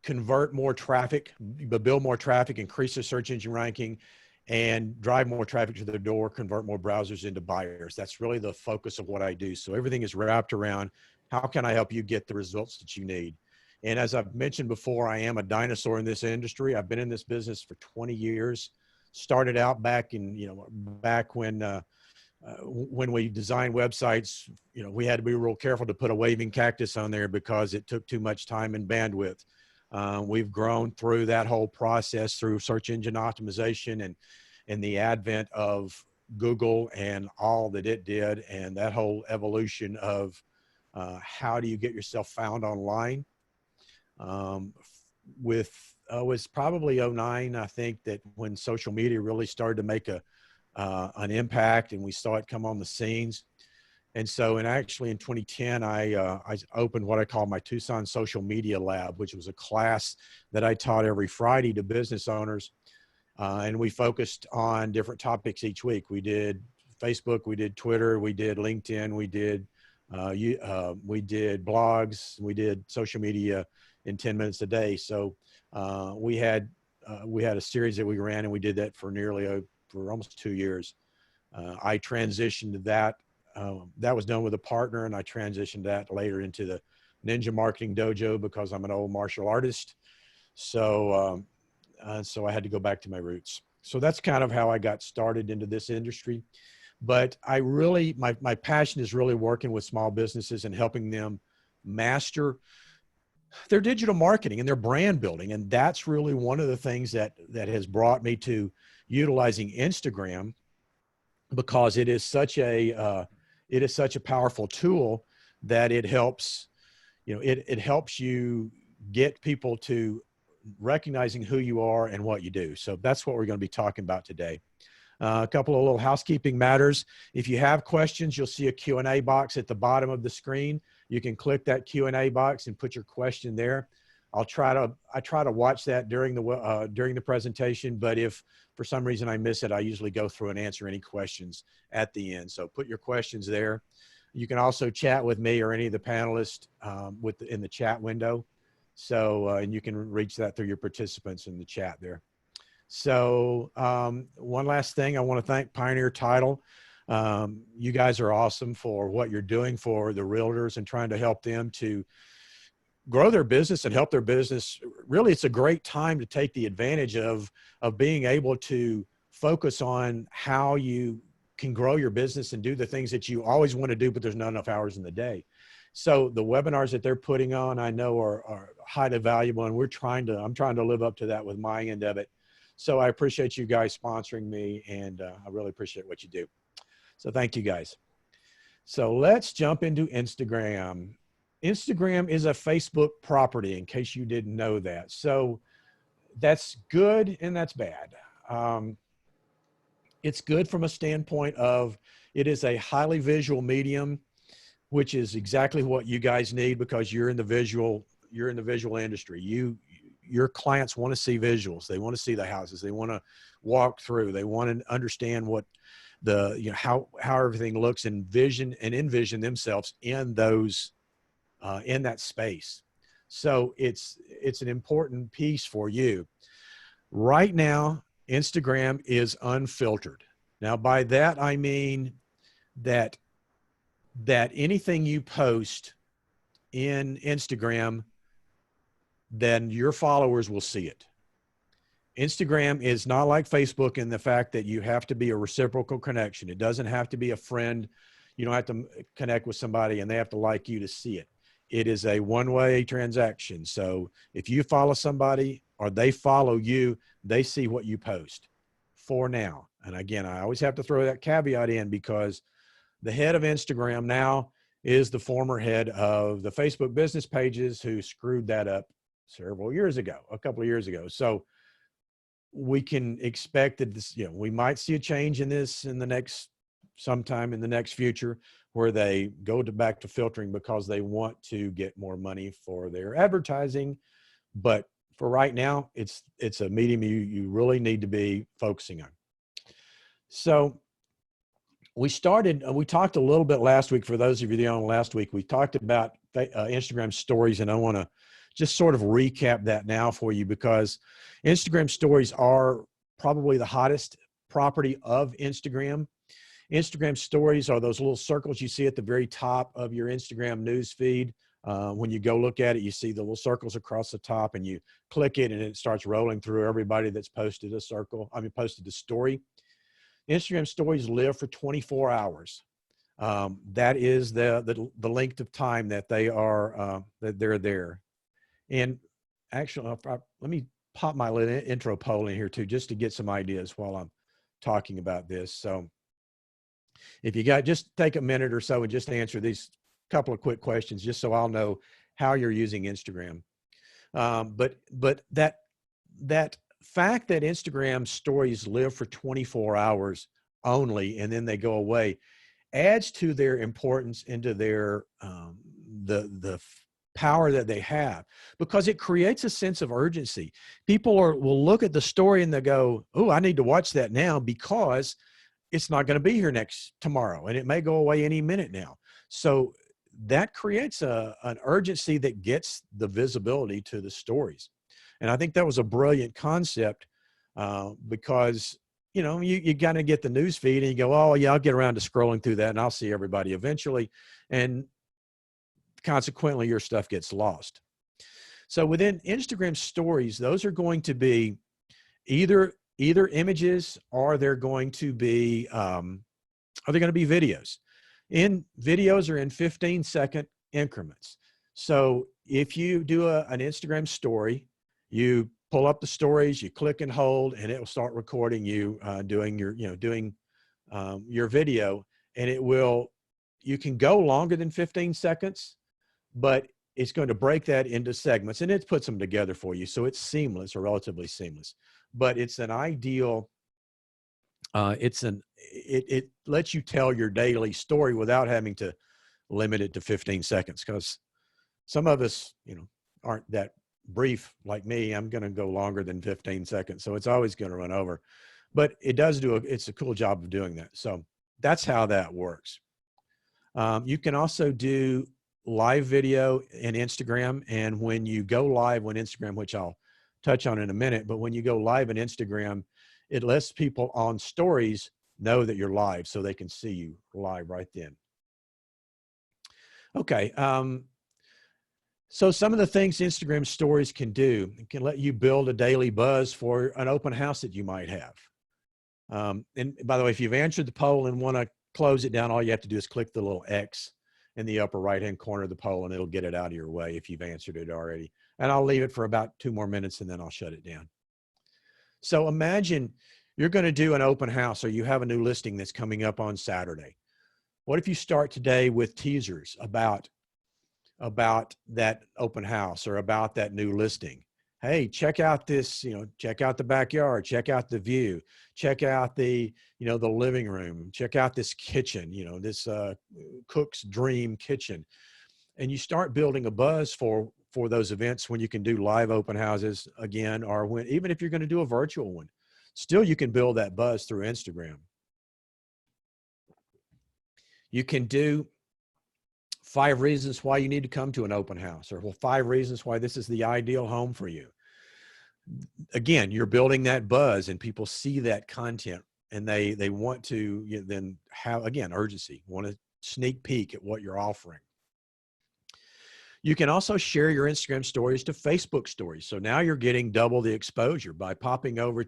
convert more traffic, but build more traffic, increase their search engine ranking, and drive more traffic to their door, convert more browsers into buyers. That's really the focus of what I do. So everything is wrapped around how can I help you get the results that you need? And as I've mentioned before, I am a dinosaur in this industry. I've been in this business for 20 years. Started out back in, back when we designed websites, we had to be real careful to put a waving cactus on there because it took too much time and bandwidth. We've grown through that whole process through search engine optimization and the advent of Google and all that it did, and that whole evolution of how do you get yourself found online. It was probably '09, I think, that when social media really started to make an impact and we saw it come on the scenes. And so, actually in 2010, I opened what I call my Tucson Social Media Lab, which was a class that I taught every Friday to business owners. And we focused on different topics each week. We did Facebook, we did Twitter, we did LinkedIn, we did blogs, we did social media in 10 minutes a day. So we had a series that we ran, and we did that for for almost 2 years. I transitioned to that. That was done with a partner, and I transitioned that later into the Ninja Marketing Dojo because I'm an old martial artist. So I had to go back to my roots. So that's kind of how I got started into this industry. But my passion is really working with small businesses and helping them master their digital marketing and their brand building. And that's really one of the things that has brought me to utilizing Instagram, because it is such a powerful tool that it helps, it helps you get people to recognizing who you are and what you do. So that's what we're going to be talking about today. A couple of little housekeeping matters. If you have questions, you'll see a Q&A box at the bottom of the screen. You can click that Q&A box and put your question there. I try to watch that during the presentation, but if for some reason I miss it, I usually go through and answer any questions at the end. So put your questions there. You can also chat with me or any of the panelists in the chat window. So, and you can reach that through your participants in the chat there. So one last thing, I want to thank Pioneer Title. You guys are awesome for what you're doing for the realtors and trying to help them to grow their business and help their business. Really, it's a great time to take the advantage of being able to focus on how you can grow your business and do the things that you always want to do, but there's not enough hours in the day. So the webinars that they're putting on, I know are highly valuable, and I'm trying to live up to that with my end of it. So I appreciate you guys sponsoring me, and I really appreciate what you do. So thank you guys. So let's jump into Instagram. Instagram is a Facebook property, in case you didn't know that. So that's good and that's bad. It's good from a standpoint of it is a highly visual medium, which is exactly what you guys need because you're in the visual industry. Your clients want to see visuals. They want to see the houses. They want to walk through. They want to understand what how everything looks and envision themselves in those, in that space. So it's an important piece for you. Right now, Instagram is unfiltered. Now, by that, I mean that anything you post in Instagram, then your followers will see it. Instagram is not like Facebook in the fact that you have to be a reciprocal connection. It doesn't have to be a friend. You don't have to connect with somebody and they have to like you to see it. It is a one-way transaction. So if you follow somebody or they follow you, they see what you post for now. And again, I always have to throw that caveat in because the head of Instagram now is the former head of the Facebook business pages who screwed that up several years ago, a couple of years ago. So we can expect that this, we might see a change in this sometime in the next future where they go back to filtering because they want to get more money for their advertising. But for right now, it's a medium you really need to be focusing on. So we talked a little bit last week. For those of you that on last week, we talked about Instagram stories, and I want to just sort of recap that now for you, because Instagram stories are probably the hottest property of Instagram. Instagram stories are those little circles you see at the very top of your Instagram news feed. When you go look at it, you see the little circles across the top, and you click it and it starts rolling through everybody that's posted posted a story. Instagram stories live for 24 hours. That is the length of time that they're there. And actually, let me pop my little intro poll in here too, just to get some ideas while I'm talking about this. So if you just take a minute or so and just answer these couple of quick questions, just so I'll know how you're using Instagram. But that fact that Instagram stories live for 24 hours only, and then they go away, adds to their importance, into their the power that they have, because it creates a sense of urgency. People will look at the story and they go, "Oh, I need to watch that now because it's not going to be here tomorrow, and it may go away any minute now." So that creates an urgency that gets the visibility to the stories. And I think that was a brilliant concept, because, you kind of get the news feed and you go, "Oh yeah, I'll get around to scrolling through that and I'll see everybody eventually." And consequently, your stuff gets lost. So within Instagram stories, those are going to be either images, or they're going to be videos. Videos are in 15-second increments. So if you do an Instagram story, you pull up the stories, you click and hold, and it will start recording you doing your video. And you can go longer than 15 seconds, but it's going to break that into segments, and it puts them together for you. So it's seamless, or relatively seamless, but it's an ideal, it lets you tell your daily story without having to limit it to 15 seconds. Because some of us, aren't that brief like me. I'm going to go longer than 15 seconds. So it's always going to run over, but it does it's a cool job of doing that. So that's how that works. You can also do live video in Instagram. And when you go live on Instagram, which I'll touch on in a minute, but when you go live in Instagram, it lets people on stories know that you're live, so they can see you live right then. Okay. So some of the things Instagram stories can do, it can let you build a daily buzz for an open house that you might have. And by the way, if you've answered the poll and want to close it down, all you have to do is click the little X in the upper right-hand corner of the poll, and it'll get it out of your way if you've answered it already. And I'll leave it for about 2 more minutes, and then I'll shut it down. So imagine you're going to do an open house, or you have a new listing that's coming up on Saturday. What if you start today with teasers about that open house, or about that new listing? Hey, check out this, check out the backyard, check out the view, check out the living room, check out this kitchen, this cook's dream kitchen. And you start building a buzz for those events when you can do live open houses again, or even if you're going to do a virtual one, still you can build that buzz through Instagram. You can do 5 reasons why you need to come to an open house, or 5 reasons why this is the ideal home for you. Again, you're building that buzz, and people see that content, and they want to then have, again, urgency, want to sneak peek at what you're offering. You can also share your Instagram stories to Facebook stories. So now you're getting double the exposure by popping over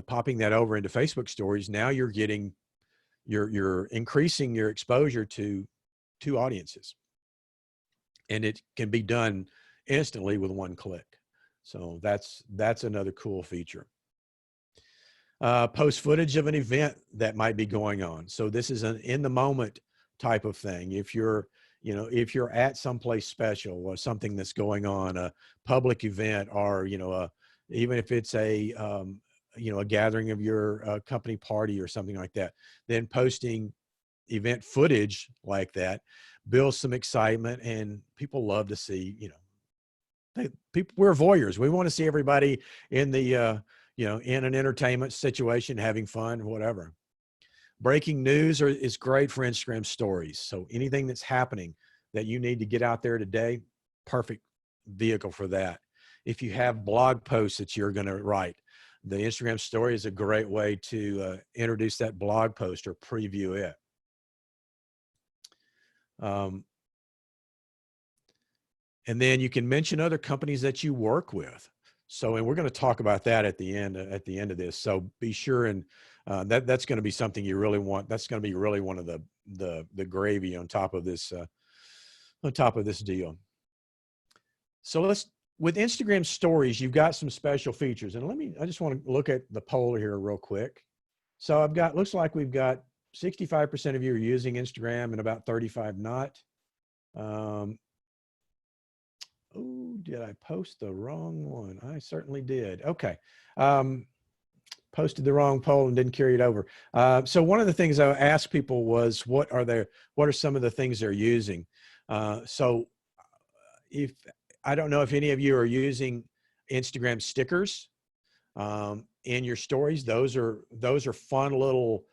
popping that over into Facebook stories. Now you're increasing your exposure to 2 audiences, and it can be done instantly with 1 click. So that's another cool feature. Post footage of an event that might be going on. So this is an in the moment type of thing. If you're at someplace special, or something that's going on, a public event, or, even if it's a gathering of your company party or something like that, then posting event footage like that builds some excitement, and people love to see, we're voyeurs. We want to see everybody in the, in an entertainment situation, having fun, whatever. Breaking news is great for Instagram stories. So anything that's happening that you need to get out there today, perfect vehicle for that. If you have blog posts that you're going to write, the Instagram story is a great way to introduce that blog post or preview it. And then you can mention other companies that you work with. So, and we're going to talk about that at the end of this. So be sure, and that's going to be something you really want. That's going to be really one of the gravy on top of this deal. So with Instagram stories, you've got some special features, and I just want to look at the poll here real quick. So looks like we've got 65% of you are using Instagram and about 35 not. Oh, did I post the wrong one? I certainly did. Okay. Posted the wrong poll and didn't carry it over. So one of the things I asked people was, what are some of the things they're using? So I don't know if any of you are using Instagram stickers in your stories. Those are fun little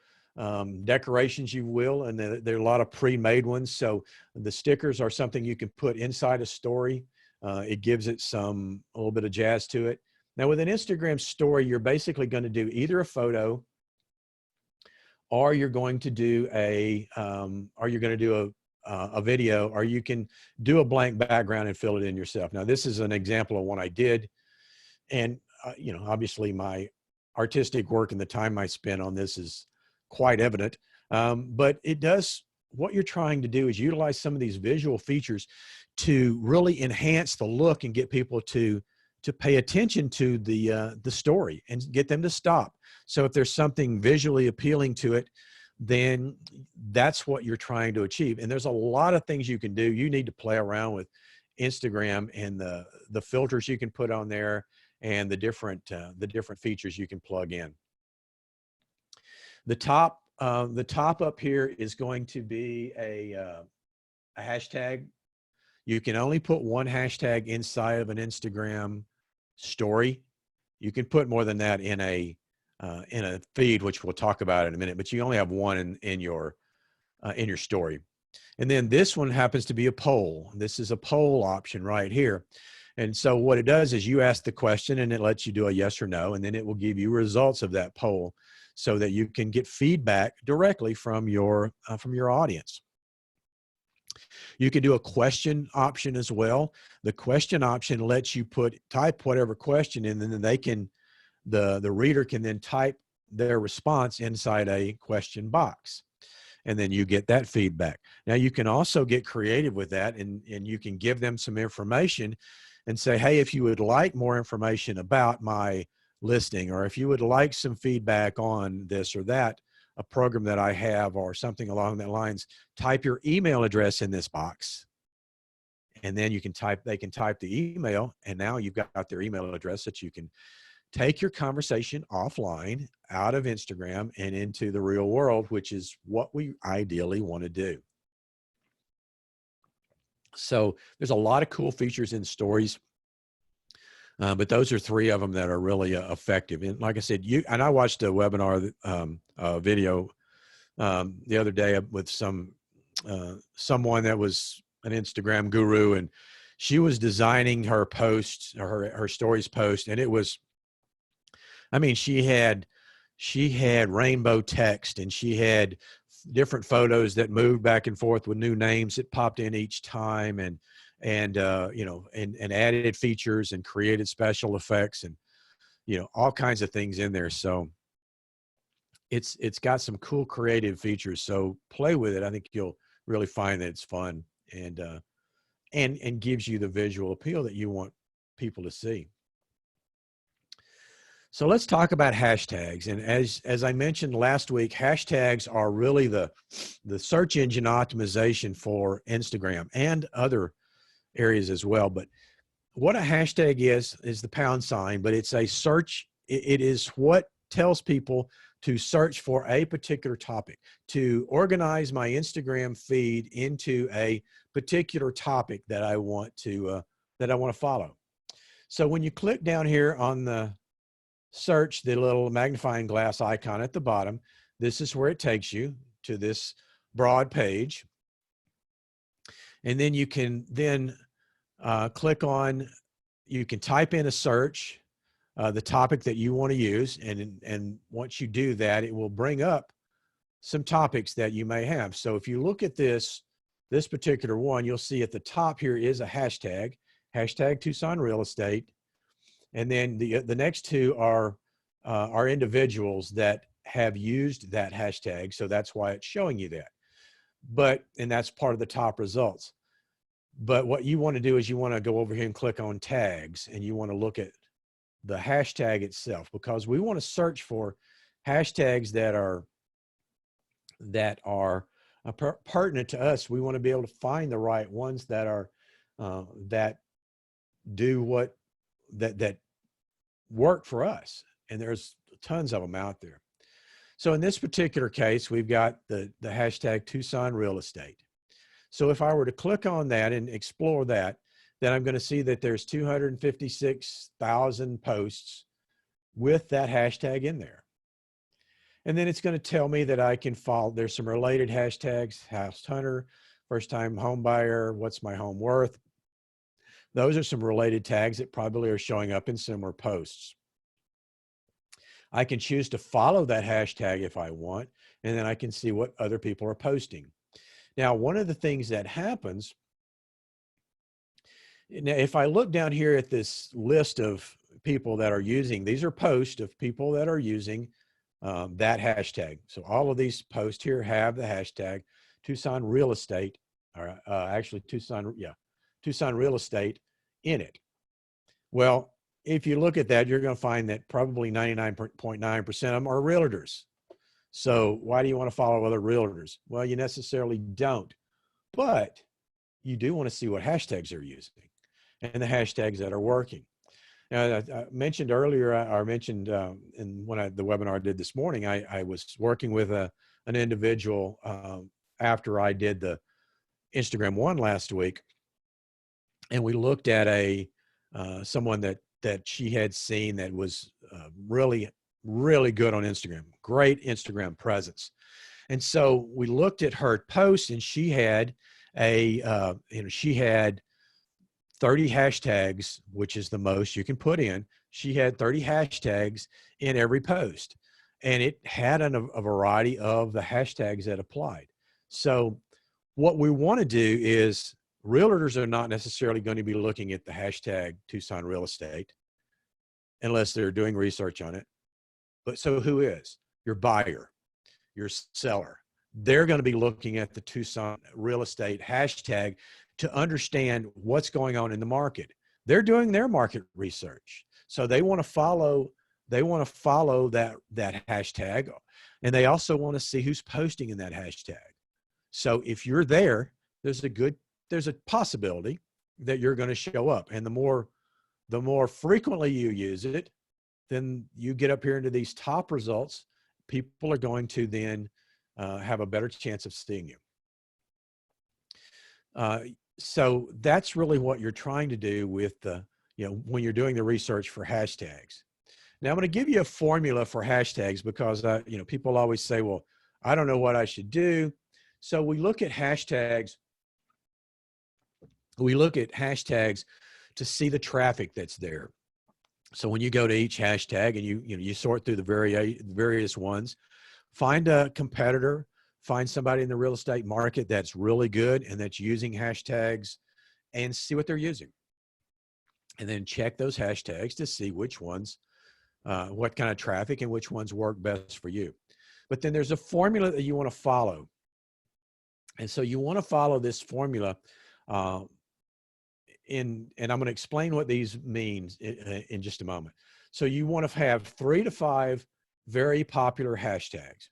decorations, you will, and there are a lot of pre-made ones. So the stickers are something you can put inside a story. It gives it a little bit of jazz to it. Now with an Instagram story, you're basically going to do either a photo, or you're going to do a video, or you can do a blank background and fill it in yourself. Now this is an example of one I did, and obviously my artistic work and the time I spent on this is quite evident. But what you're trying to do is utilize some of these visual features to really enhance the look and get people to pay attention to the story and get them to stop. So if there's something visually appealing to it, then that's what you're trying to achieve. And there's a lot of things you can do. You need to play around with Instagram and the filters you can put on there and the different features you can plug in. The top up here is going to be a hashtag. You can only put one hashtag inside of an Instagram story. You can put more than that in a feed, which we'll talk about in a minute, but you only have one in your story. And then this one happens to be a poll. This is a poll option right here. And so what it does is you ask the question and it lets you do a yes or no, and then it will give you results of that poll so that you can get feedback directly from your audience. You can do a question option as well. The question option lets you type whatever question in, and then the reader can then type their response inside a question box. And then you get that feedback. Now you can also get creative with that, and you can give them some information and say, hey, if you would like more information about my listing, or if you would like some feedback on this or that, a program that I have, or something along that lines, type your email address in this box. And then they can type the email, and now you've got their email address that you can take your conversation offline out of Instagram and into the real world, which is what we ideally want to do. So there's a lot of cool features in stories, but those are three of them that are really effective. And like I said, I watched a webinar video the other day with someone that was an Instagram guru, and she was designing her posts, or her stories post, and it was, I mean, she had rainbow text, and she had different photos that moved back and forth with new names that popped in each time, and added features and created special effects, and all kinds of things in there. So it's got some cool creative features. So play with it. I think you'll really find that it's fun and gives you the visual appeal that you want people to see. So let's talk about hashtags. And as I mentioned last week, hashtags are really the search engine optimization for Instagram and other areas as well. But what a hashtag is the £, but it's a search. It is what tells people to search for a particular topic, to organize my Instagram feed into a particular topic that I want to follow. So when you click down here on the search, the little magnifying glass icon at the bottom, this is where it takes you to this broad page. And then you can click on, you can type in a search, the topic that you want to use. And once you do that, it will bring up some topics that you may have. So if you look at this particular one, you'll see at the top here is a hashtag, hashtag Tucson Real Estate. And then the next two are individuals that have used that hashtag. So that's why it's showing you that. And that's part of the top results. But what you want to do is you want to go over here and click on tags, and you want to look at the hashtag itself, because we want to search for hashtags that are pertinent to us. We want to be able to find the right ones that are that do what that work for us. And there's tons of them out there. So in this particular case, we've got the hashtag Tucson Real Estate. So if I were to click on that and explore that, then I'm going to see that there's 256,000 posts with that hashtag in there. And then it's going to tell me that I can follow, there's some related hashtags: house hunter, first time home buyer, what's my home worth. Those are some related tags that probably are showing up in similar posts. I can choose to follow that hashtag if I want, and then I can see what other people are posting. Now, one of the things that happens, now if I look down here at this list of people that are using, these are posts of people that are using that hashtag. So all of these posts here have the hashtag Tucson Real Estate, or actually Tucson Real Estate in it. Well, if you look at that, you're going to find that probably 99.9% of them are realtors. So why do you want to follow other realtors? Well, you necessarily don't, but you do want to see what hashtags they're using and the hashtags that are working. Now, I mentioned earlier, or mentioned in the webinar I did this morning, I was working with an individual after I did the Instagram one last week, and we looked at someone that she had seen that was really good on Instagram, great Instagram presence. And so we looked at her posts, and she had she had 30 hashtags, which is the most you can put in. She had 30 hashtags in every post, and it had a variety of the hashtags that applied. So what we want to do is, realtors are not necessarily going to be looking at the hashtag Tucson Real Estate unless they're doing research on it. But so who is? Your buyer, your seller. They're going to be looking at the Tucson Real Estate hashtag to understand what's going on in the market. They're doing their market research. So they want to follow that hashtag, and they also want to see who's posting in that hashtag. So if you're there, there's a possibility that you're going to show up. And the more frequently you use it, then you get up here into these top results. People are going to then have a better chance of seeing you. So that's really what you're trying to do with when you're doing the research for hashtags. Now I'm going to give you a formula for hashtags, because people always say, well, I don't know what I should do. So we look at hashtags. We look at hashtags to see the traffic that's there. So when you go to each hashtag and you sort through the various ones, find a competitor, find somebody in the real estate market that's really good and that's using hashtags, and see what they're using. And then check those hashtags to see which ones, what kind of traffic and which ones work best for you. But then there's a formula that you want to follow. And so you want to follow this formula and I'm going to explain what these mean in just a moment. So you want to have 3 to 5 very popular hashtags.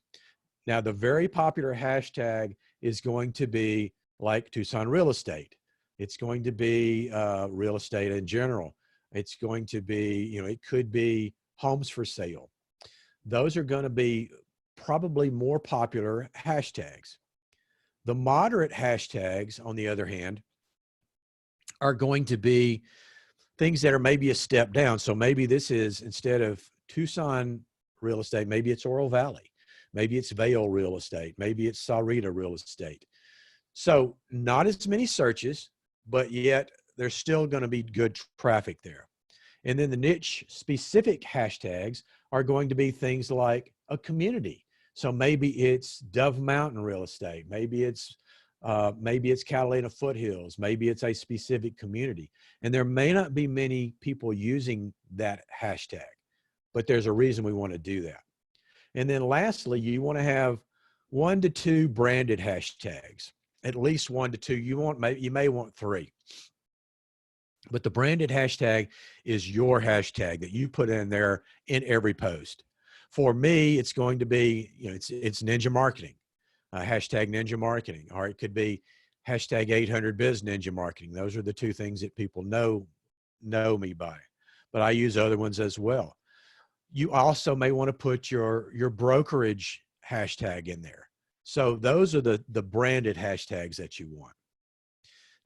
Now, the very popular hashtag is going to be like Tucson Real Estate. It's going to be real estate in general. It's going to be, it could be homes for sale. Those are going to be probably more popular hashtags. The moderate hashtags, on the other hand, are going to be things that are maybe a step down. So maybe this is, instead of Tucson Real Estate, maybe it's Oro Valley. Maybe it's Vail Real Estate. Maybe it's Sahuarita Real Estate. So not as many searches, but yet there's still going to be good traffic there. And then the niche specific hashtags are going to be things like a community. So maybe it's Dove Mountain real estate. Maybe it's Catalina foothills. Maybe it's a specific community. And there may not be many people using that hashtag, but there's a reason we want to do that. And then lastly, you want to have 1 to 2 branded hashtags, at least 1 to 2. You may want 3. But the branded hashtag is your hashtag that you put in there in every post. For me, it's going to be, it's Ninja Marketing, hashtag Ninja Marketing, or it could be hashtag 800biz Ninja Marketing. Those are the 2 things that people know me by, but I use other ones as well. You also may want to put your brokerage hashtag in there. So those are the branded hashtags that you want.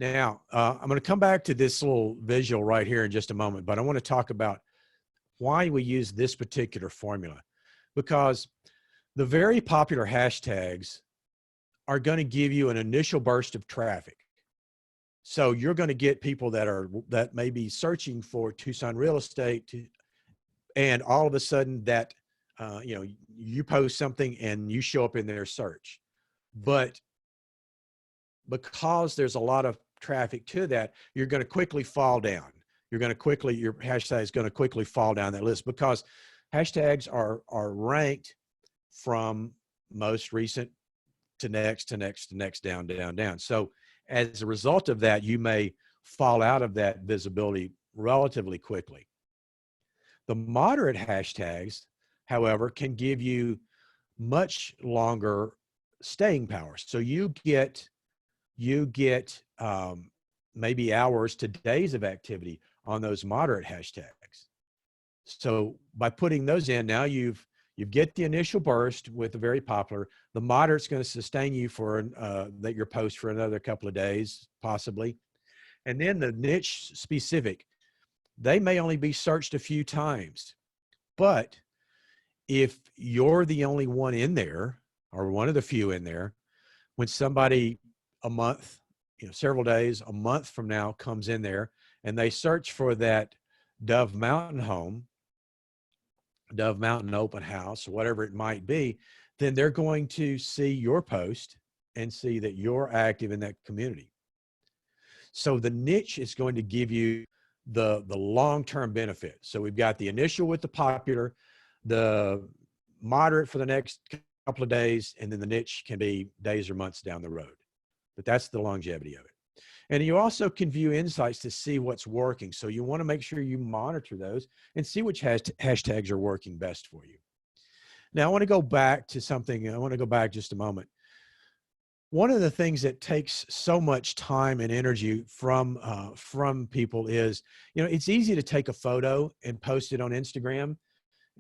Now, I'm going to come back to this little visual right here in just a moment, but I want to talk about why we use this particular formula, because the very popular hashtags are going to give you an initial burst of traffic. So you're going to get people that may be searching for Tucson real estate, and all of a sudden that, you post something and you show up in their search. But because there's a lot of traffic to that, you're going to quickly fall down. Your hashtag is going to quickly fall down that list, because hashtags are ranked from most recent to next, down. So as a result of that, you may fall out of that visibility relatively quickly. The moderate hashtags, however, can give you much longer staying power. So you get maybe hours to days of activity on those moderate hashtags. So by putting those in, now you get the initial burst with the very popular. The moderate's going to sustain you for your post for another couple of days, possibly. And then the niche specific, they may only be searched a few times, but if you're the only one in there, or one of the few in there, when somebody a month, several days, a month from now comes in there and they search for that Dove Mountain home, Dove Mountain open house, whatever it might be, then they're going to see your post and see that you're active in that community. So the niche is going to give you the long-term benefit. So we've got the initial with the popular, the moderate for the next couple of days, and then the niche can be days or months down the road. But that's the longevity of it. And you also can view insights to see what's working. So you want to make sure you monitor those and see which hashtags are working best for you. Now, I want to go back to something. I want to go back just a moment. One of the things that takes so much time and energy from people is, it's easy to take a photo and post it on Instagram,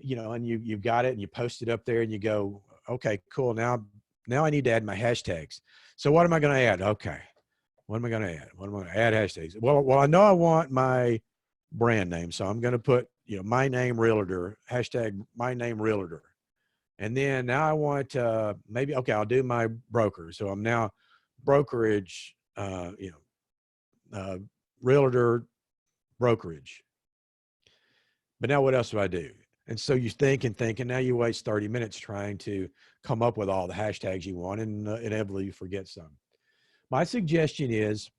and you've got it and you post it up there and you go, okay, cool. Now I need to add my hashtags. So what am I going to add? Okay. What am I going to add? What am I going to add hashtags? Well, I know I want my brand name. So I'm going to put, my name realtor, hashtag my name realtor. And then now I want, I'll do my broker. So I'm now brokerage, realtor brokerage. But now what else do I do? And so you think and think, and now you waste 30 minutes trying to come up with all the hashtags you want, and inevitably you forget some. My suggestion is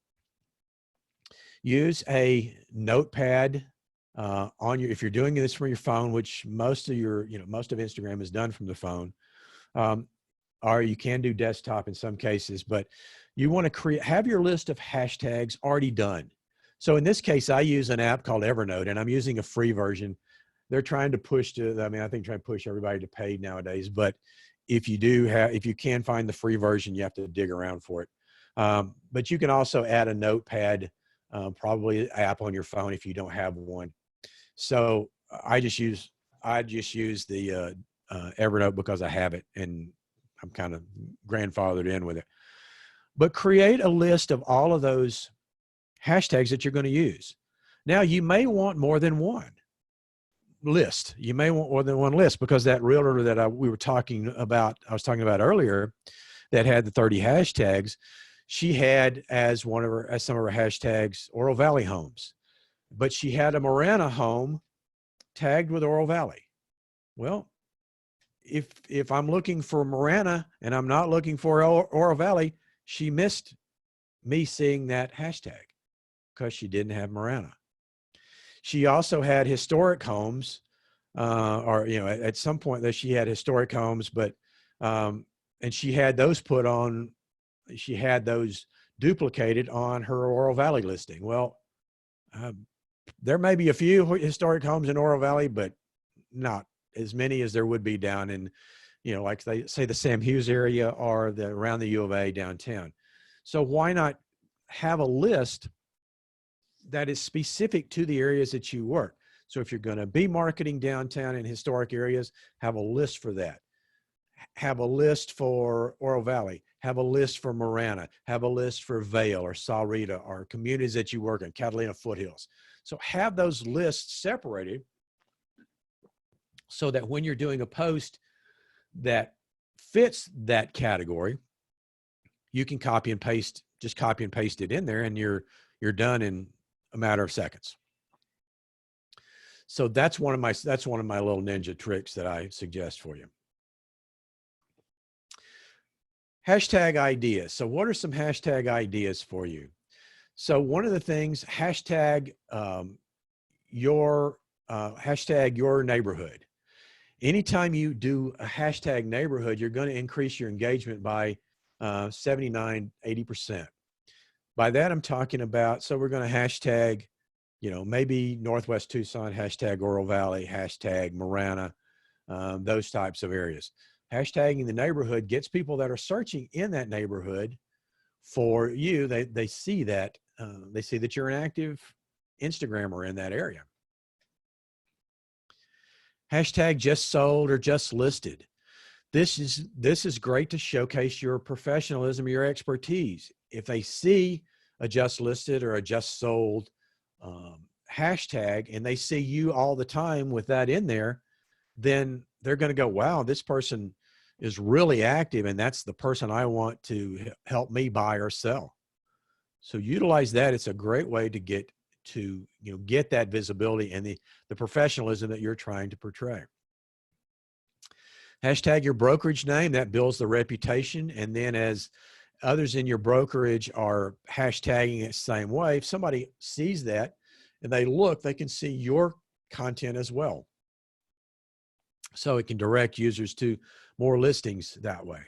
use a notepad if you're doing this from your phone, which most of Instagram is done from the phone, or you can do desktop in some cases, but you want to have your list of hashtags already done. So in this case, I use an app called Evernote, and I'm using a free version. They're trying to push trying to push everybody to paid nowadays, but if you can find the free version, you have to dig around for it. But you can also add a notepad, probably an app on your phone if you don't have one. So I just use the Evernote because I have it and I'm kind of grandfathered in with it. But create a list of all of those hashtags that you're going to use. Now you may want more than one list. You may want more than one list, because that realtor that I was talking about earlier that had the 30 hashtags, she had as one of her, as some of her hashtags, Oro Valley homes, but she had a Marana home tagged with Oro Valley. Well, if I'm looking for Marana and I'm not looking for Oro Valley, she missed me seeing that hashtag because she didn't have Marana. She also had historic homes, or, you know, at some point that she had historic homes, but, and she had those put on, she had those duplicated on her Oro Valley listing. Well, there may be a few historic homes in Oro Valley, but not as many as there would be down in, you know, like they say the Sam Hughes area or the around the U of A downtown. So why not have a list that is specific to the areas that you work? So if you're going to be marketing downtown in historic areas, have a list for that. Have a list for Oro Valley, have a list for Marana, have a list for Vail or Sahuarita or communities that you work in, Catalina Foothills. So have those lists separated so that when you're doing a post that fits that category, you can copy and paste, just copy and paste it in there, and you're done in a matter of seconds. So that's one of my little ninja tricks that I suggest for you. Hashtag ideas. So what are some hashtag ideas for you? So one of the things, hashtag your neighborhood. Anytime you do a hashtag neighborhood, you're going to increase your engagement by 79, 80%. By that, I'm talking about, so we're going to hashtag, you know, maybe Northwest Tucson, hashtag Oro Valley, hashtag Marana, those types of areas. Hashtagging the neighborhood gets people that are searching in that neighborhood for you. They see that, they see that you're an active Instagrammer in that area. Hashtag just sold or just listed. This is great to showcase your professionalism, your expertise. If they see a just listed or a just sold hashtag and they see you all the time with that in there, then they're going to go, wow, this person is really active and that's the person I want to help me buy or sell. So utilize that. It's a great way to get that visibility and the professionalism that you're trying to portray. Hashtag your brokerage name, that builds the reputation. And then as others in your brokerage are hashtagging it the same way, if somebody sees that and they look, they can see your content as well. So it can direct users to more listings that way.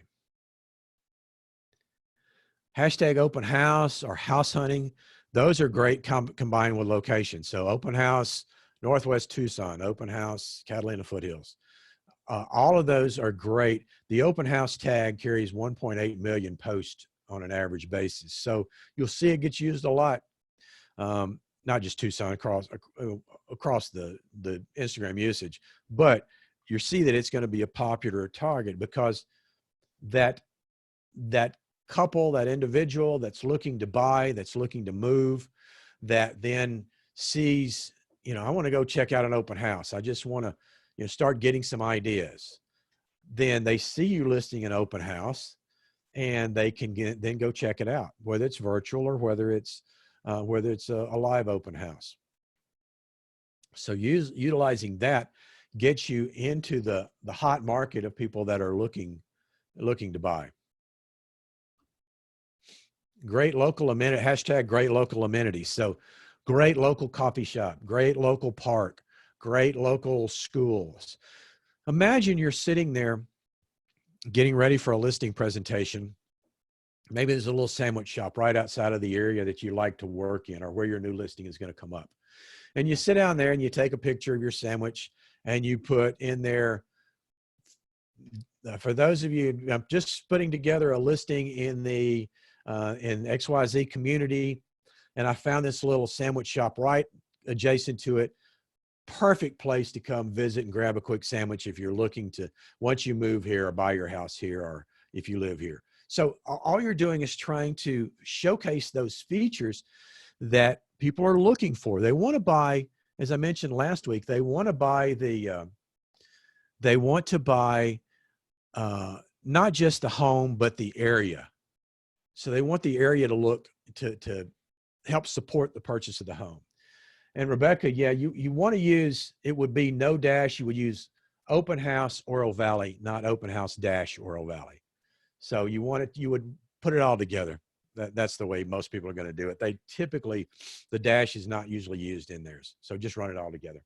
Hashtag open house or house hunting. Those are great combined with location. So open house, Northwest Tucson, open house, Catalina Foothills. All of those are great. The open house tag carries 1.8 million posts on an average basis. So you'll see it gets used a lot. Not just Tucson, across the Instagram usage, but you see that it's going to be a popular target because that couple, that individual that's looking to buy, that's looking to move, that then sees, you know, I want to go check out an open house. I just want to, you know, start getting some ideas. Then they see you listing an open house and they can then go check it out, whether it's virtual or whether it's a live open house. So utilizing that gets you into the hot market of people that are looking to buy. Great local amenity, hashtag great local amenities. So great local coffee shop, great local park, great local schools. Imagine you're sitting there getting ready for a listing presentation. Maybe there's a little sandwich shop right outside of the area that you like to work in or where your new listing is going to come up. And you sit down there and you take a picture of your sandwich and you put in there, for those of you, I'm just putting together a listing in the in XYZ community, and I found this little sandwich shop right adjacent to it. Perfect place to come visit and grab a quick sandwich if you're looking to, once you move here or buy your house here or if you live here. So all you're doing is trying to showcase those features that people are looking for. They want to buy, as I mentioned last week, they want to buy not just the home, but the area. So they want the area to look to help support the purchase of the home. And Rebecca, yeah, you want to use, it would be no dash. You would use open house Oro Valley, not open house dash Oro Valley. So you want it, you would put it all together. That's the way most people are going to do it. They typically, the dash is not usually used in theirs. So just run it all together.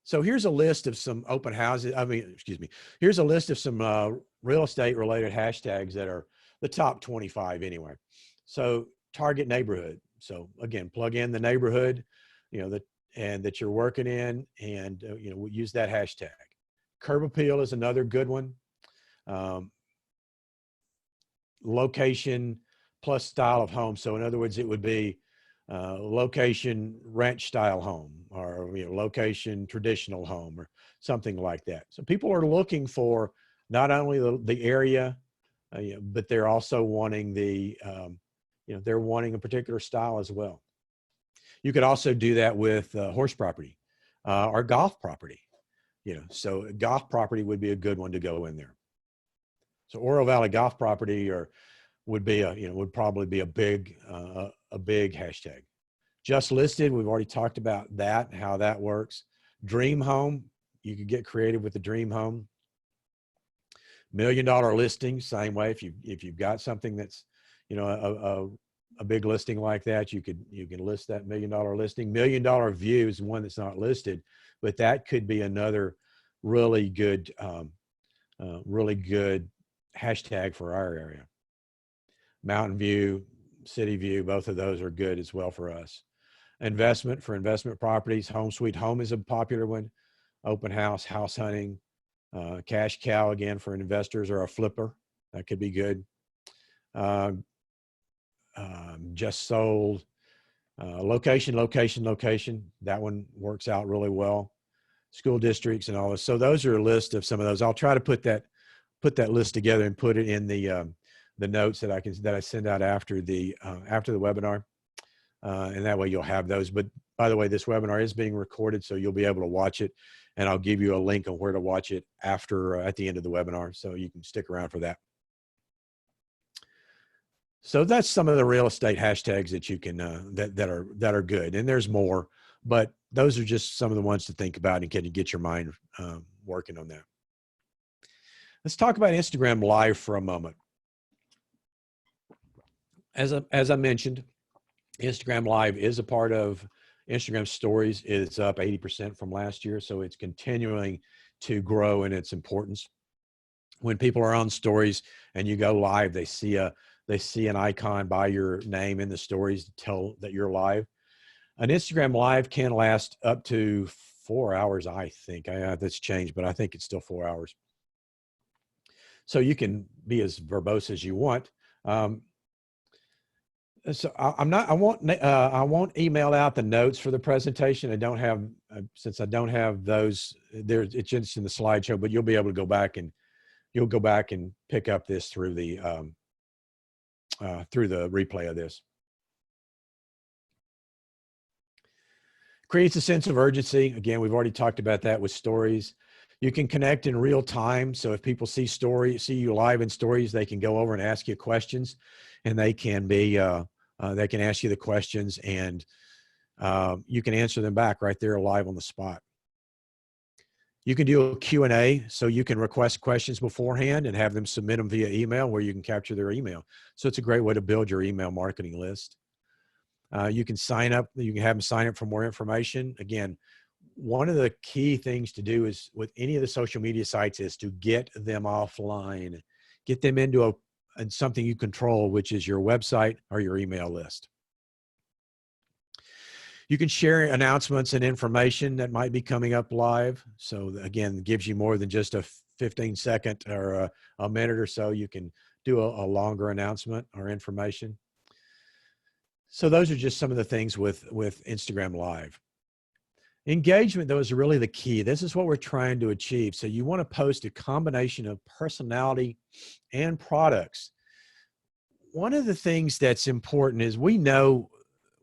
So here's a list of some open houses. Here's a list of some real estate related hashtags that are the top 25 anyway. So target neighborhood. So again, plug in the neighborhood, and that you're working in, and we'll use that hashtag. Curb appeal is another good one. Location plus style of home. So in other words, it would be location ranch style home, or location traditional home, or something like that. So people are looking for not only the area, but they're also wanting they're wanting a particular style as well. You could also do that with horse property or golf property. So golf property would be a good one to go in there. So Oro Valley golf property would probably be a big hashtag. Just listed, we've already talked about that, how that works. Dream home, you could get creative with the dream home. $1 million listing, same way. If you've got something that's a big listing like that, you can list that $1 million listing. $1 million view is one that's not listed, but that could be another really good hashtag for our area. Mountain view, city view, both of those are good as well for us. Investment, for investment properties, home sweet home is a popular one. Open house, house hunting, cash cow, again, for investors, or a flipper, that could be good. Just sold, location, that one works out really well. School districts and all this. So those are a list of some of those. I'll try to put that list together and put it in the notes that I send out after the webinar, and that way you'll have those. But by the way, this webinar is being recorded, so you'll be able to watch it, and I'll give you a link on where to watch it after at the end of the webinar, so you can stick around for that. So that's some of the real estate hashtags that you can that are good, and there's more, but those are just some of the ones to think about and get your mind working on that. Let's talk about Instagram Live for a moment. As I mentioned, Instagram Live is a part of Instagram Stories. It's up 80% from last year, so it's continuing to grow in its importance. When people are on Stories and you go live, they see an icon by your name in the stories to tell that you're live. An Instagram Live can last up to 4 hours, I think. That's changed, but I think it's still 4 hours. So you can be as verbose as you want. So I won't email out the notes for the presentation. I don't have, since I don't have those there, it's just in the slideshow, but you'll be able to go back and pick up this through the replay of this. Creates a sense of urgency. Again, we've already talked about that with stories. You can connect in real time. So if people see you live in stories, they can go over and ask you questions, and they can ask you the questions, and you can answer them back right there live on the spot. You can do a Q&A, so you can request questions beforehand and have them submit them via email, where you can capture their email. So it's a great way to build your email marketing list. You can sign up. You can have them sign up for more information. Again, one of the key things to do is with any of the social media sites is to get them offline, get them into something you control, which is your website or your email list. You can share announcements and information that might be coming up live. So again, it gives you more than just a 15-second or a minute or so. You can do a longer announcement or information. So those are just some of the things with Instagram Live. Engagement, though, is really the key. This is what we're trying to achieve. So you want to post a combination of personality and products. One of the things that's important is we know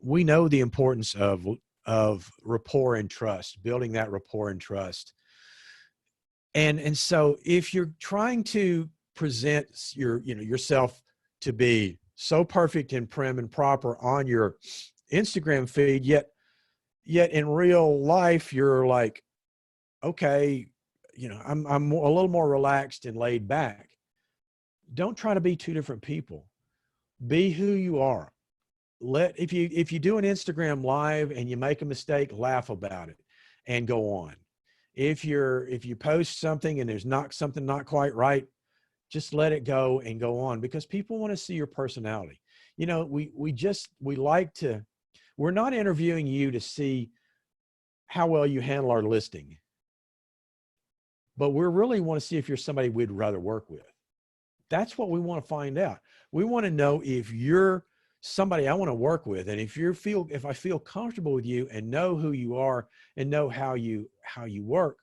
the importance of rapport and trust, building that rapport and trust. And so if you're trying to present yourself to be so perfect and prim and proper on your Instagram feed, yet in real life, you're like, okay, I'm a little more relaxed and laid back. Don't try to be two different people. Be who you are. If you do an Instagram live and you make a mistake, laugh about it and go on. If you post something and there's something not quite right, just let it go and go on, because people want to see your personality. We're not interviewing you to see how well you handle our listing, but we really want to see if you're somebody we'd rather work with. That's what we want to find out. We want to know if you're somebody I want to work with. And if I feel comfortable with you and know who you are and know how you work,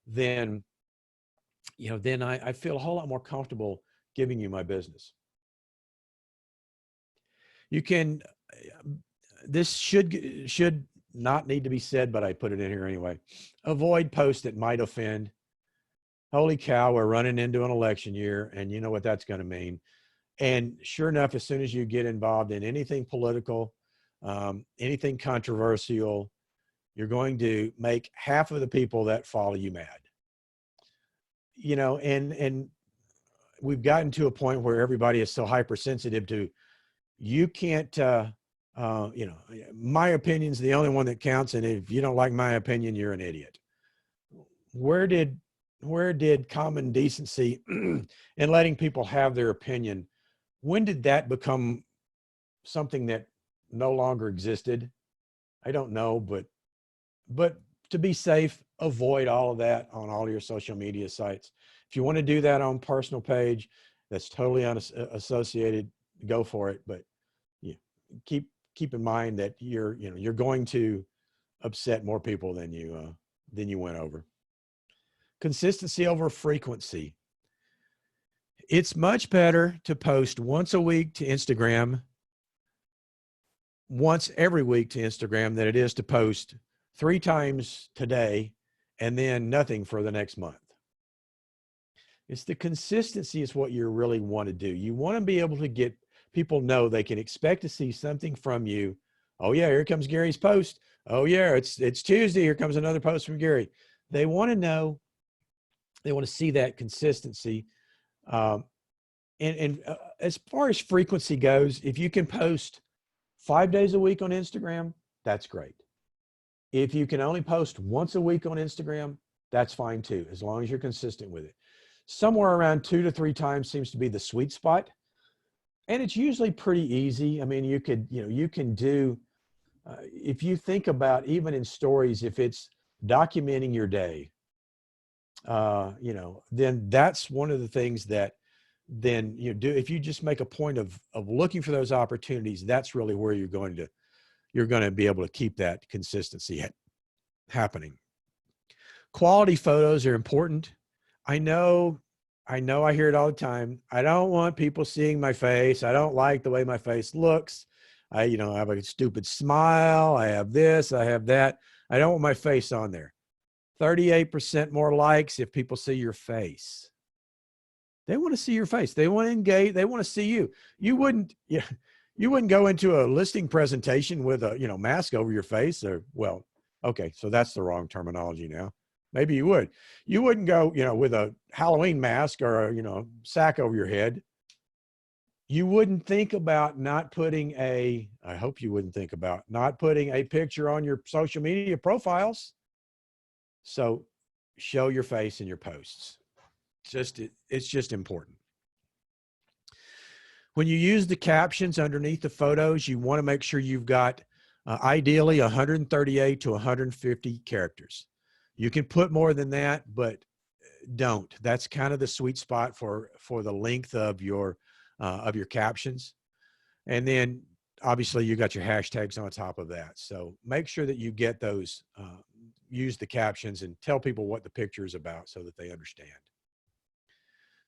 then, then I feel a whole lot more comfortable giving you my business. You can, this should not need to be said, but I put it in here anyway. Avoid posts that might offend. Holy cow, we're running into an election year, and you know what that's going to mean. And sure enough, as soon as you get involved in anything political, anything controversial, you're going to make half of the people that follow you mad. And we've gotten to a point where everybody is so hypersensitive to, you can't, my opinion's the only one that counts, and if you don't like my opinion, you're an idiot. Where did common decency and letting people have their opinion, when did that become something that no longer existed? I don't know, but to be safe, avoid all of that on all your social media sites. If you want to do that on personal page, that's totally unassociated, go for it. But keep in mind that you're going to upset more people than you went over. Consistency over frequency. It's much better to post once a week to Instagram, once every week to Instagram, than it is to post 3 times today and then nothing for the next month. It's the consistency is what you really want to do. You want to be able to get people know they can expect to see something from you. Oh yeah, here comes Gary's post. Oh yeah, it's Tuesday. Here comes another post from Gary. They want to know. They want to see that consistency. And as far as frequency goes, if you can post 5 days a week on Instagram, that's great. If you can only post once a week on Instagram, that's fine too, as long as you're consistent with it. Somewhere around 2 to 3 times seems to be the sweet spot. And it's usually pretty easy. I mean, you can do, if you think about, even in stories, if it's documenting your day, then that's one of the things that then do. If you just make a point of looking for those opportunities, that's really where you're going to be able to keep that consistency happening. Quality photos are important. I know I hear it all the time. I don't want people seeing my face. I don't like the way my face looks. I have a stupid smile. I have this, I have that. I don't want my face on there. 38% more likes if people see your face. They want to see your face. They want to engage. They want to see you. You wouldn't go into a listing presentation with a, mask over your face, or, well, okay. So that's the wrong terminology now. Maybe you would. You wouldn't go, with a Halloween mask or a, sack over your head. You wouldn't think about not putting I hope you wouldn't think about not putting a picture on your social media profiles. So show your face in your posts. It's just important. When you use the captions underneath the photos, you want to make sure you've got ideally 138 to 150 characters. You can put more than that, but don't. That's kind of the sweet spot for the length of your captions. And then obviously you got your hashtags on top of that. So make sure that you get those, use the captions and tell people what the picture is about so that they understand.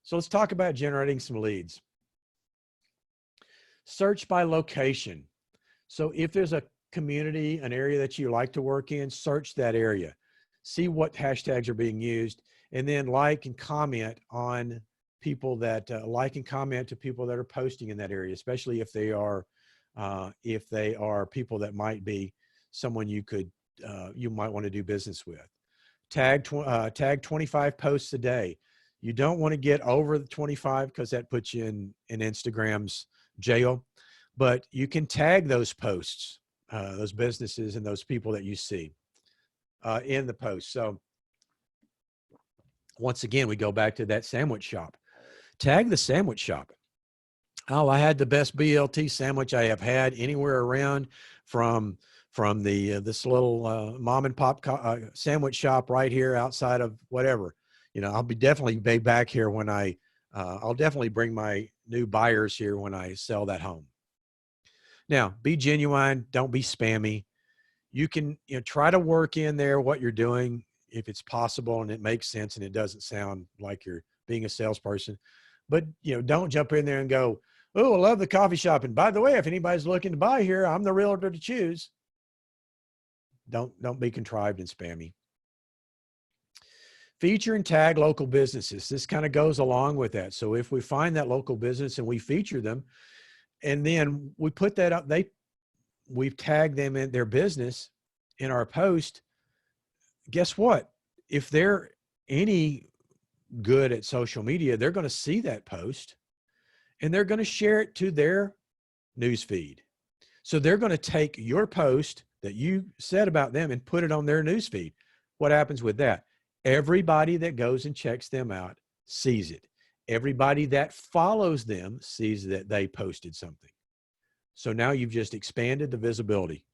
So let's talk about generating some leads. Search by location. So if there's a community, an area that you like to work in, search that area. See what hashtags are being used. and then like and comment on people that like and comment to people that are posting in that area, especially if they are people that might be someone you might want to do business with. Tag 25 posts a day. You don't want to get over the 25 because that puts you in Instagram's jail, but you can tag those posts, those businesses and those people that you see in the post. So once again, we go back to that sandwich shop. Tag the sandwich shop. Oh, I had the best BLT sandwich I have had anywhere around, from this little mom and pop sandwich shop right here outside of whatever. I'll definitely be back here when I'll definitely bring my new buyers here when I sell that home. Now, be genuine. Don't be spammy. You can try to work in there what you're doing if it's possible and it makes sense and it doesn't sound like you're being a salesperson. But don't jump in there and go, "Oh, I love the coffee shop. And by the way, if anybody's looking to buy here, I'm the realtor to choose." Don't be contrived and spammy. Feature and tag local businesses. This kind of goes along with that. So if we find that local business and we feature them, and then we put that up, we've tagged them in their business in our post. Guess what? If they're any good at social media, they're going to see that post and they're going to share it to their news feed. So they're going to take your post that you said about them and put it on their news feed. What happens with that? Everybody that goes and checks them out sees it. Everybody that follows them sees that they posted something. So now you've just expanded the visibility.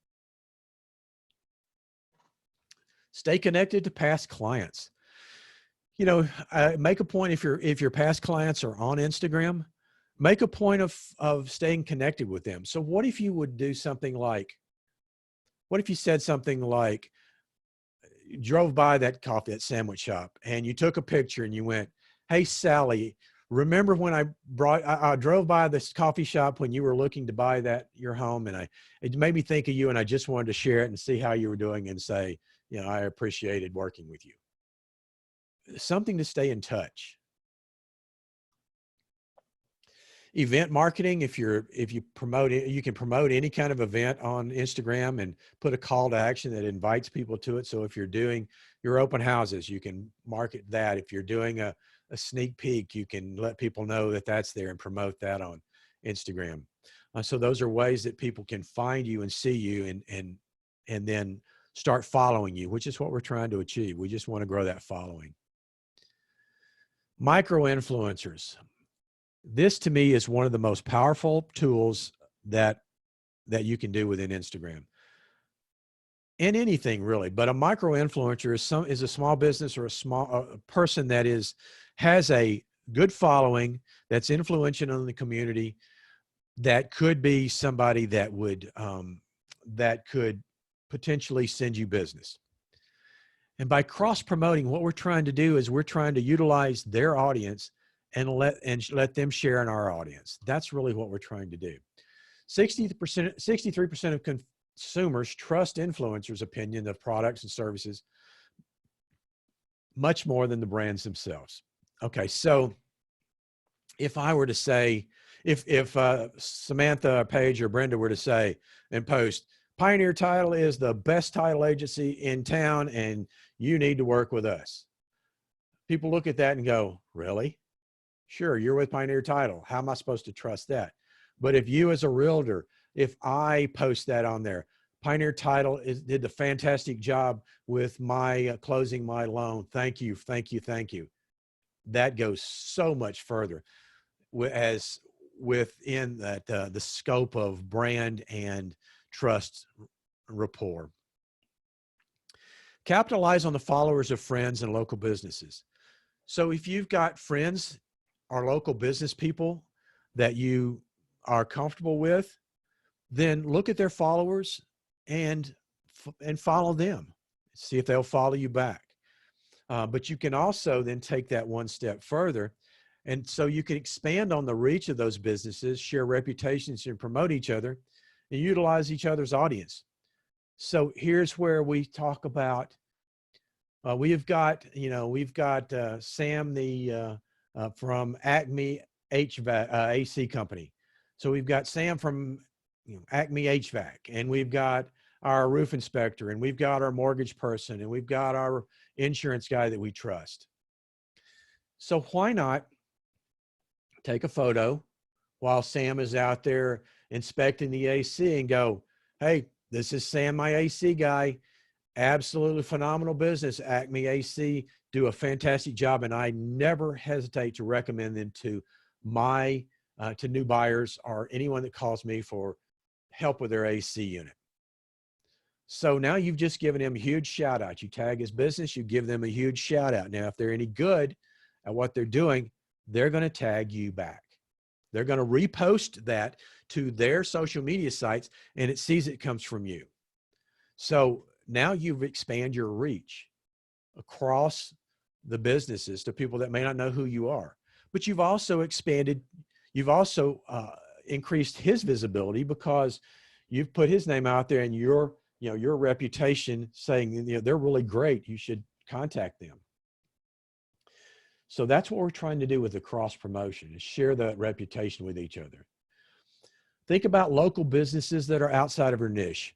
Stay connected to past clients. Make a point if your past clients are on Instagram, make a point of staying connected with them. So what if you would do something like, what if you said something like, you drove by that sandwich shop and you took a picture and you went, "Hey, Sally, remember when I drove by this coffee shop when you were looking to buy your home, and it made me think of you, and I just wanted to share it and see how you were doing and say, I appreciated working with you." Something to stay in touch. Event marketing. If you promote it, you can promote any kind of event on Instagram and put a call to action that invites people to it. So if you're doing your open houses, you can market that. If you're doing a sneak peek, you can let people know that that's there and promote that on Instagram. So those are ways that people can find you and see you and then start following you, which is what we're trying to achieve. We just want to grow that following. Micro influencers. This to me is one of the most powerful tools that you can do within Instagram. And anything really, but a micro influencer is a small business or a person that has a good following, that's influential in the community, that could be somebody that could potentially send you business. And by cross promoting, what we're trying to do is we're trying to utilize their audience and let them share in our audience. That's really what we're trying to do. 63% of consumers trust influencers' opinion of products and services much more than the brands themselves. Okay, so if I were to say, if Samantha, Paige, or Brenda were to say and post, "Pioneer Title is the best title agency in town and you need to work with us," people look at that and go, "Really? Sure, you're with Pioneer Title. How am I supposed to trust that?" But if you as a realtor, if I post that on there, "Pioneer Title did the fantastic job with my closing my loan. Thank you, thank you, thank you." That goes so much further as within that the scope of brand and trust rapport. Capitalize on the followers of friends and local businesses. So if you've got friends or local business people that you are comfortable with, then look at their followers and follow them. See if they'll follow you back. But you can also then take that one step further. And so you can expand on the reach of those businesses, share reputations, and promote each other and utilize each other's audience. So here's where we talk about we've got, we've got Sam, from Acme HVAC AC company. So we've got Sam from Acme HVAC, and we've got our roof inspector, and we've got our mortgage person, and we've got our insurance guy that we trust. So why not take a photo while Sam is out there inspecting the AC and go, hey, this is Sam, my AC guy. Absolutely phenomenal business. Acme AC do a fantastic job, and I never hesitate to recommend them to to new buyers or anyone that calls me for help with their AC unit. So now you've just given him a huge shout out. You tag his business, you give them a huge shout out. Now, if they're any good at what they're doing, they're going to tag you back. They're going to repost that to their social media sites, and it sees it comes from you. So now you've expanded your reach across the businesses to people that may not know who you are. But you've also increased his visibility, because you've put his name out there, and your reputation saying, they're really great. You should contact them. So that's what we're trying to do with the cross promotion, is share that reputation with each other. Think about local businesses that are outside of your niche.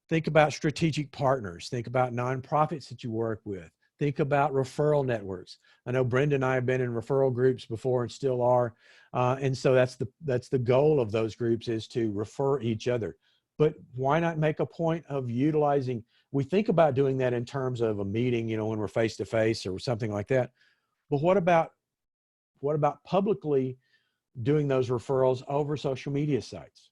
Think about strategic partners. Think about nonprofits that you work with. Think about referral networks. I know Brenda and I have been in referral groups before and still are. And so that's the goal of those groups, is to refer each other. But why not make a point of utilizing, we think about doing that in terms of a meeting, when we're face to face or something like that. But what about publicly doing those referrals over social media sites?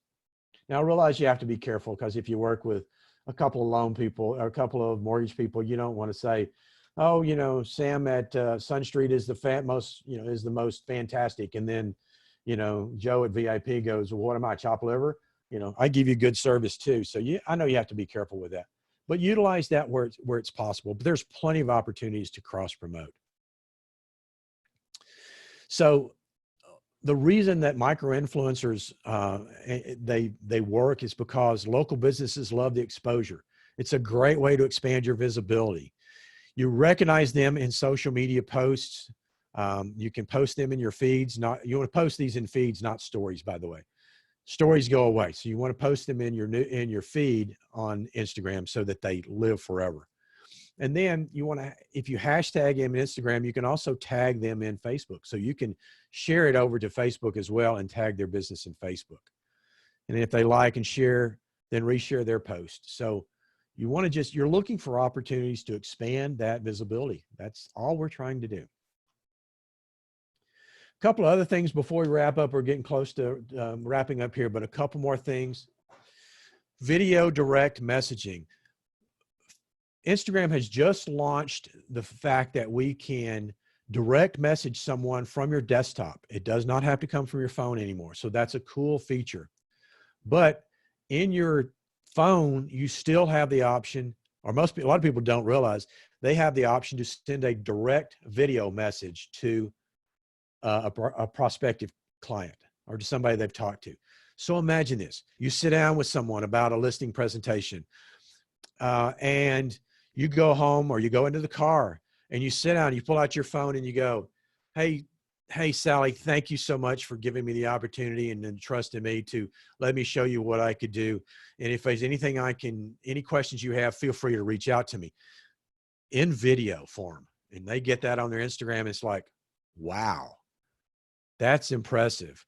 Now, I realize you have to be careful, because if you work with a couple of loan people or a couple of mortgage people, you don't want to say, oh, Sam at Sun Street is the most fantastic. And then, Joe at VIP goes, well, what am I, chopped liver? I give you good service too. So I know you have to be careful with that, but utilize that where it's possible. But there's plenty of opportunities to cross promote. So the reason that micro-influencers, they work is because local businesses love the exposure. It's a great way to expand your visibility. You recognize them in social media posts. You can post them in your feeds. You want to post these in feeds, not stories, by the way. Stories go away. So you want to post them in your feed on Instagram so that they live forever. And then if you hashtag them in Instagram, you can also tag them in Facebook. So you can share it over to Facebook as well and tag their business in Facebook. And if they like and share, then reshare their post. So you're looking for opportunities to expand that visibility. That's all we're trying to do. A couple of other things before we wrap up. We're getting close to wrapping up here, but a couple more things. Video direct messaging. Instagram has just launched the fact that we can direct message someone from your desktop. It does not have to come from your phone anymore. So that's a cool feature. But in your phone, you still have the option, or a lot of people don't realize, they have the option to send a direct video message to a prospective client or to somebody they've talked to. So imagine this. You sit down with someone about a listing presentation, and you go home or you go into the car and you sit down, you pull out your phone and you go, hey, Sally, thank you so much for giving me the opportunity and trusting me to let me show you what I could do. And if there's anything any questions you have, feel free to reach out to me in video form. And they get that on their Instagram. It's like, wow, that's impressive.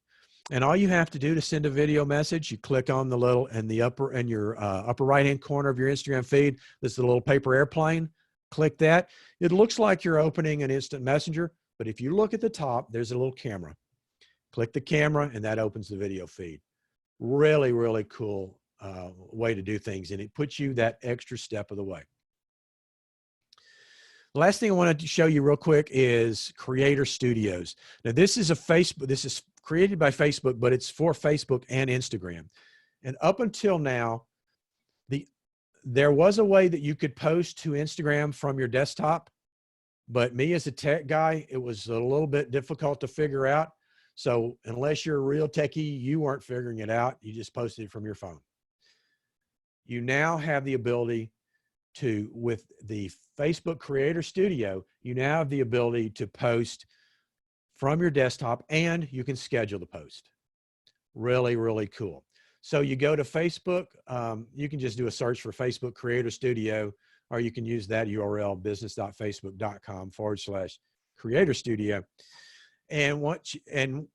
And all you have to do to send a video message, you click on the little upper right-hand corner of your Instagram feed. This is a little paper airplane. Click that. It looks like you're opening an instant messenger, but if you look at the top, there's a little camera. Click the camera, and that opens the video feed. Really, really cool way to do things, and it puts you that extra step of the way. The last thing I wanted to show you real quick is Creator Studios. Now, this is created by Facebook, but it's for Facebook and Instagram. And up until now, there was a way that you could post to Instagram from your desktop, but me as a tech guy, it was a little bit difficult to figure out. So unless you're a real techie, you weren't figuring it out. You just posted it from your phone. You now have the ability with the Facebook Creator Studio, you now have the ability to post from your desktop, and you can schedule the post. Really, really cool. So you go to Facebook, you can just do a search for Facebook Creator Studio, or you can use that URL, business.facebook.com/Creator Studio. And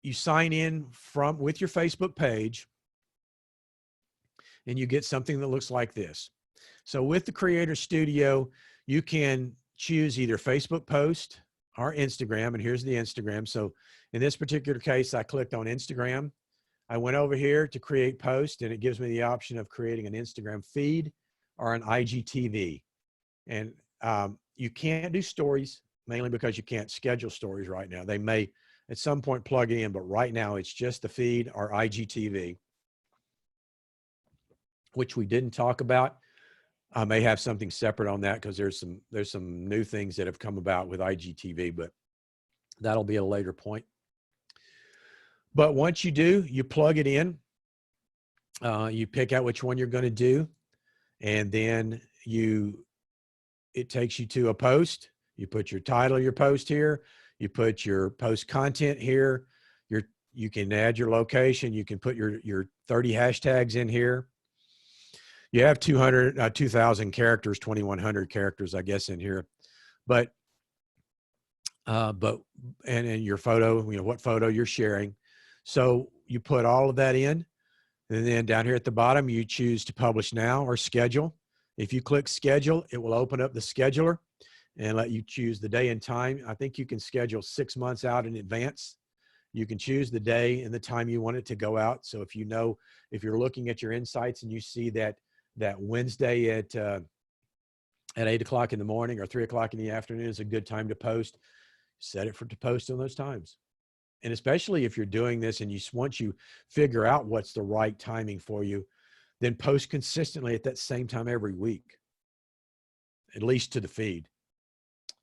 you sign in with your Facebook page, and you get something that looks like this. So with the Creator Studio, you can choose either Facebook post or Instagram, and here's the Instagram. So in this particular case, I clicked on Instagram. I went over here to create post, and it gives me the option of creating an Instagram feed or an IGTV. And you can't do stories, mainly because you can't schedule stories right now. They may at some point plug it in, but right now it's just the feed or IGTV, which we didn't talk about. I may have something separate on that because there's some new things that have come about with IGTV, but that'll be a later point. But once you do, you plug it in, you pick out which one you're going to do, and then it takes you to a post. You put your title of your post here, you put your post content here, you can add your location, you can put your 30 hashtags in here. You have 2,000 characters, 2,100 characters, I guess, in here, and your photo, what photo you're sharing. So you put all of that in, and then down here at the bottom, you choose to publish now or schedule. If you click schedule, it will open up the scheduler and let you choose the day and time. I think you can schedule 6 months out in advance. You can choose the day and the time you want it to go out. So if you're looking at your insights and you see that Wednesday at 8 o'clock in the morning or 3 o'clock in the afternoon is a good time to post, set it to post on those times. And especially if you're doing this and once you figure out what's the right timing for you, then post consistently at that same time every week, at least to the feed.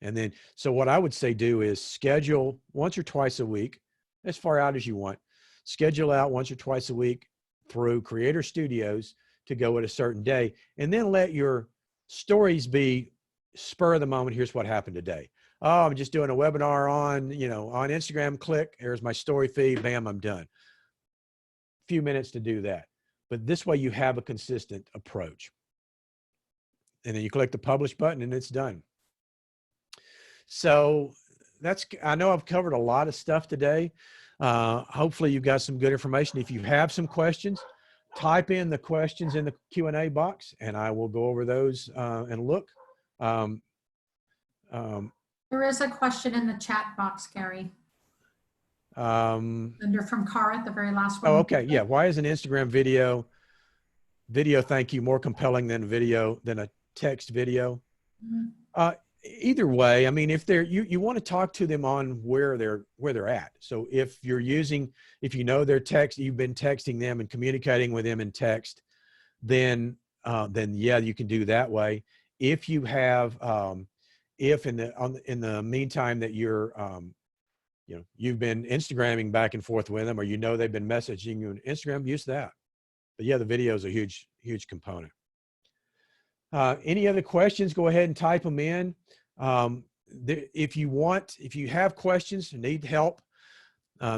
And then, so what I would say do is schedule once or twice a week, as far out as you want. Schedule out once or twice a week through Creator Studios to go at a certain day, and then let your stories be spur of the moment. Here's what happened today. Oh, I'm just doing a webinar on Instagram. Click, here's my story feed. Bam, I'm done. A few minutes to do that. But this way you have a consistent approach. And then you click the publish button and it's done. So I know I've covered a lot of stuff today. Hopefully you've got some good information. If you have some questions, type in the questions in the Q&A box and I will go over those and look. There is a question in the chat box, Gary. Under from Cara, the very last one. Oh, okay. Yeah. Why is an Instagram video thank you more compelling than a text video? Mm-hmm. Either way, I mean, if you want to talk to them on where they're at. So if you know their text, you've been texting them and communicating with them in text, then yeah, you can do that way. If you have, if in the meantime that you've been Instagramming back and forth with them, or they've been messaging you on Instagram, use that. But yeah, the video is a huge component. Any other questions, go ahead and type them in. If you have questions, need help,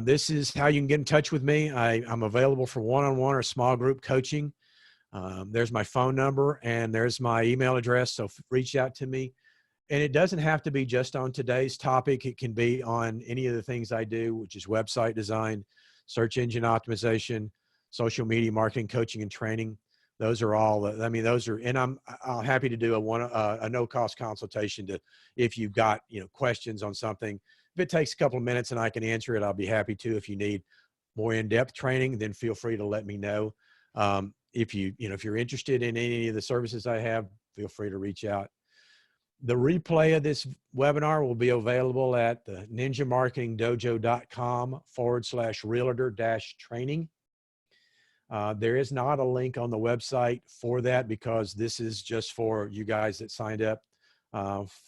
this is how you can get in touch with me. I'm available for one-on-one or small group coaching. There's my phone number and there's my email address. So reach out to me. And it doesn't have to be just on today's topic. It can be on any of the things I do, which is website design, search engine optimization, social media marketing, coaching and training. Those are all, and I'm happy to do a no-cost consultation if you've got, questions on something. If it takes a couple of minutes and I can answer it, I'll be happy to. If you need more in-depth training, then feel free to let me know. If you're interested in any of the services I have, feel free to reach out. The replay of this webinar will be available at the ninjamarketingdojo.com/realtor-training. There is not a link on the website for that because this is just for you guys that signed up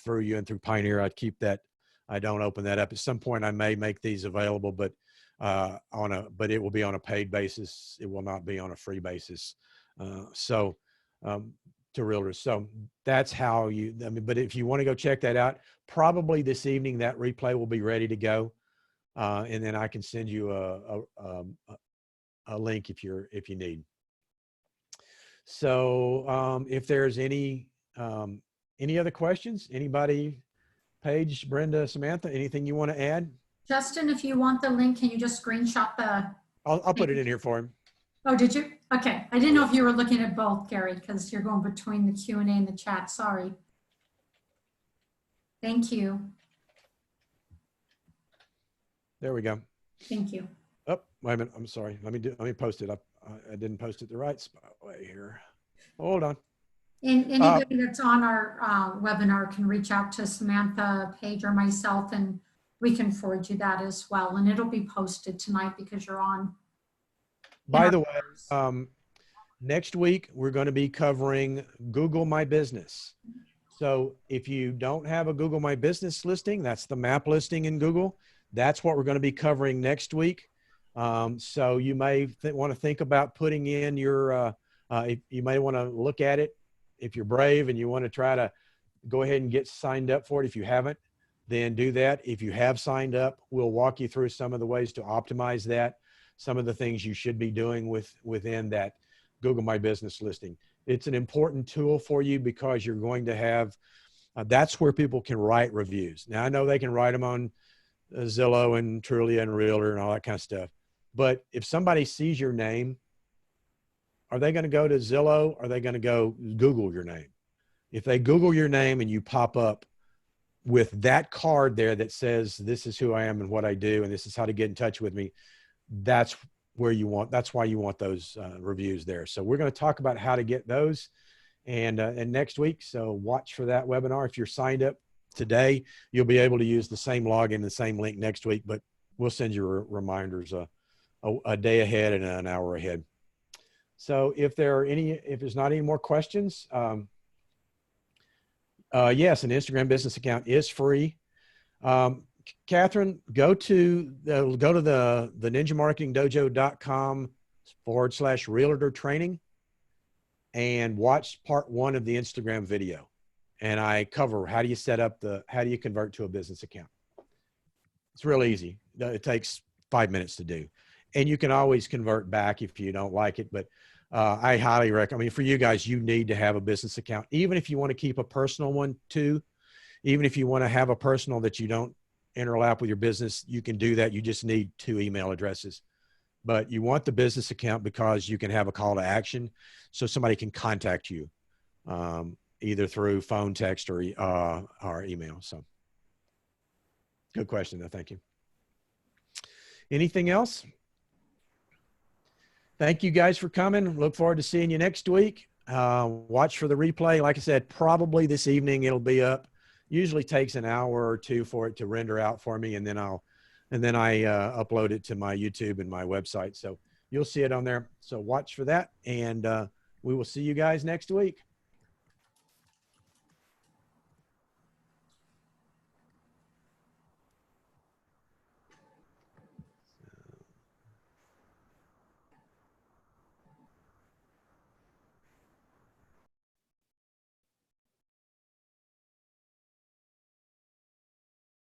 through you and through Pioneer. I don't open that up. At some point I may make these available, but it will be on a paid basis. It will not be on a free basis. to realtors. So that's how you, I mean, but if you want to go check that out, probably this evening, that replay will be ready to go. And then I can send you a link if you need. So if there's any other questions, anybody, Paige, Brenda, Samantha, anything you want to add? Justin, if you want the link, can you just screenshot the, I'll put it in here for him. oh, did you? Okay. I didn't know if you were looking at both, Gary, because you're going between the Q&A and the chat. Sorry. Thank you. There we go. Thank you. Oh, wait a minute. I'm sorry. Let me post it up. I didn't post it the right spot way here. Hold on. And anybody that's on our webinar can reach out to Samantha, Paige, or myself, and we can forward you that as well. And it'll be posted tonight because you're on. By the way, next week, we're going to be covering Google My Business. So if you don't have a Google My Business listing, that's the map listing in Google. That's what we're going to be covering next week. So you may want to think about putting in your, you may want to look at it. If you're brave and you want to try to go ahead and get signed up for it, if you haven't, then do that. If you have signed up, we'll walk you through some of the ways to optimize that, some of the things you should be doing within that Google My Business listing. It's an important tool for you because you're going to have, that's where people can write reviews. Now, I know they can write them on Zillow and Trulia and Realtor and all that kind of stuff. But if somebody sees your name, are they going to go to Zillow? Or are they going to go Google your name? If they Google your name and you pop up with that card there that says, this is who I am and what I do, and this is how to get in touch with me, that's where you want, that's why you want those reviews there. So we're going to talk about how to get those and next week. So watch for that webinar. If you're signed up today, you'll be able to use the same login, the same link next week, but we'll send you reminders a day ahead and an hour ahead. So if there's not any more questions, yes, an Instagram business account is free. Catherine, go to the ninjamarketingdojo.com/realtor training and watch part 1 of the Instagram video. And I cover how do you set up how do you convert to a business account. It's real easy. It takes 5 minutes to do. And you can always convert back if you don't like it. But I highly recommend, I mean, for you guys, you need to have a business account. Even if you want to keep a personal one too, even if you want to have a personal that you don't interlap with your business, you can do that. You just need 2 email addresses. But you want the business account because you can have a call to action so somebody can contact you either through phone, text, or email. So good question though. Thank you. Anything else? Thank you guys for coming. Look forward to seeing you next week. Watch for the replay. Like I said, probably this evening it'll be up. Usually takes an hour or 2 for it to render out for me, and then I upload it to my YouTube and my website. So you'll see it on there. So watch for that, and we will see you guys next week.